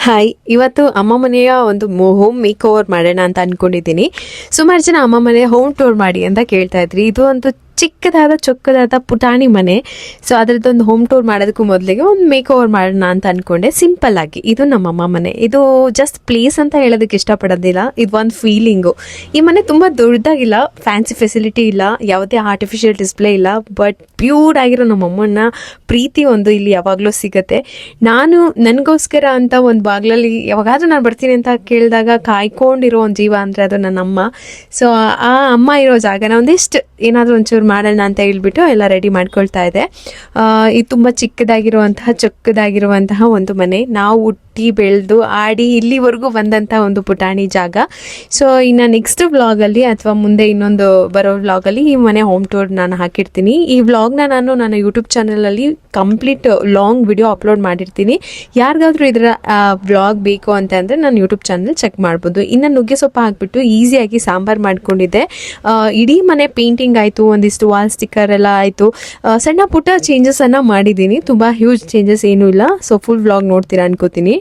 Hi, ಇವತ್ತು ಅಮ್ಮ ಮನೆಯ ಒಂದು ಹೋಮ್ ಮೇಕ್ ಓವರ್ ಮಾಡೋಣ ಅಂತ ಅನ್ಕೊಂಡಿದ್ದೀನಿ. ಸುಮಾರು ಜನ ಅಮ್ಮ ಮನೆ ಹೋಮ್ ಟೂರ್ ಮಾಡಿ ಅಂತ ಕೇಳ್ತಾ ಇದ್ರಿ. ಇದು ಒಂದು ಚಿಕ್ಕದಾದ ಚೊಕ್ಕದಾದ ಪುಟಾಣಿ ಮನೆ. ಸೊ ಅದರದ್ದೊಂದು ಹೋಮ್ ಟೂರ್ ಮಾಡೋದಕ್ಕೂ ಮೊದಲಿಗೆ ಒಂದು ಮೇಕ್ ಓವರ್ ಮಾಡೋಣ ಅಂತ ಅನ್ಕೊಂಡೆ. ಸಿಂಪಲ್ ಆಗಿ ಇದು ನಮ್ಮಮ್ಮ ಮನೆ. ಇದು ಜಸ್ಟ್ ಪ್ಲೇಸ್ ಅಂತ ಹೇಳೋದಕ್ಕೆ ಇಷ್ಟಪಡೋದಿಲ್ಲ, ಇದು ಒಂದು ಫೀಲಿಂಗು. ಈ ಮನೆ ತುಂಬ ದೊಡ್ಡದಾಗಿಲ್ಲ, ಫ್ಯಾನ್ಸಿ ಫೆಸಿಲಿಟಿ ಇಲ್ಲ, ಯಾವುದೇ ಆರ್ಟಿಫಿಷಿಯಲ್ ಡಿಸ್ಪ್ಲೇ ಇಲ್ಲ, ಬಟ್ ಪ್ಯೂರ್ ಆಗಿರೋ ನಮ್ಮಮ್ಮನ ಪ್ರೀತಿ ಒಂದು ಇಲ್ಲಿ ಯಾವಾಗಲೂ ಸಿಗುತ್ತೆ. ನಾನು ನನಗೋಸ್ಕರ ಅಂತ ಒಂದು ಬಾಗಿಲಲ್ಲಿ ಯಾವಾಗಾದ್ರೂ ನಾನು ಬರ್ತೀನಿ ಅಂತ ಕೇಳಿದಾಗ ಕಾಯ್ಕೊಂಡಿರೋ ಒಂದು ಜೀವ ಅಂದರೆ ಅದು ನನ್ನ ಅಮ್ಮ. ಸೊ ಆ ಅಮ್ಮ ಇರೋ ಜಾಗನ ಒಂದಿಷ್ಟು ಏನಾದರೂ ಒಂಚೂರು ಮಾಡೋಣ ಅಂತ ಹೇಳ್ಬಿಟ್ಟು ಎಲ್ಲ ರೆಡಿ ಮಾಡ್ಕೊಳ್ತಾ ಇದೆ. ಇದು ತುಂಬ ಚಿಕ್ಕದಾಗಿರುವಂತಹ ಚೊಕ್ಕದಾಗಿರುವಂತಹ ಒಂದು ಮನೆ. ನಾವು ಹುಟ್ಟಿ ಬೆಳೆದು ಆಡಿ ಇಲ್ಲಿವರೆಗೂ ಬಂದಂಥ ಒಂದು ಪುಟಾಣಿ ಜಾಗ. ಸೊ ಇನ್ನು ನೆಕ್ಸ್ಟ್ ವ್ಲಾಗಲ್ಲಿ ಅಥವಾ ಮುಂದೆ ಇನ್ನೊಂದು ಬರೋ ವ್ಲಾಗಲ್ಲಿ ಈ ಮನೆ ಹೋಮ್ ಟೂರ್ ನಾನು ಹಾಕಿರ್ತೀನಿ. ಈ ವ್ಲಾಗ್ನ ನಾನು ನನ್ನ ಯೂಟ್ಯೂಬ್ ಚಾನಲಲ್ಲಿ ಕಂಪ್ಲೀಟ್ ಲಾಂಗ್ ವಿಡಿಯೋ ಅಪ್ಲೋಡ್ ಮಾಡಿರ್ತೀನಿ. ಯಾರಿಗಾದ್ರೂ ಇದರ ವ್ಲಾಗ್ ಬೇಕು ಅಂತಂದರೆ ನಾನು ಯೂಟ್ಯೂಬ್ ಚಾನಲ್ ಚೆಕ್ ಮಾಡ್ಬೋದು. ಇನ್ನು ನುಗ್ಗೆ ಸೊಪ್ಪು ಹಾಕ್ಬಿಟ್ಟು ಈಸಿಯಾಗಿ ಸಾಂಬಾರು ಮಾಡ್ಕೊಂಡಿದ್ದೆ. ಇಡೀ ಮನೆ ಪೇಂಟಿಂಗ್ ಆಯಿತು, ಒಂದಿಷ್ಟು ವಾಲ್ ಸ್ಟಿಕ್ಕರ್ ಎಲ್ಲ ಆಯಿತು. ಸಣ್ಣ ಪುಟ್ಟ ಚೇಂಜಸನ್ನು ಮಾಡಿದ್ದೀನಿ, ತುಂಬ ಹ್ಯೂಜ್ ಚೇಂಜಸ್ ಏನೂ ಇಲ್ಲ. ಸೊ ಫುಲ್ ವ್ಲಾಗ್ ನೋಡ್ತೀರಾ ಅನ್ಕೋತೀನಿ.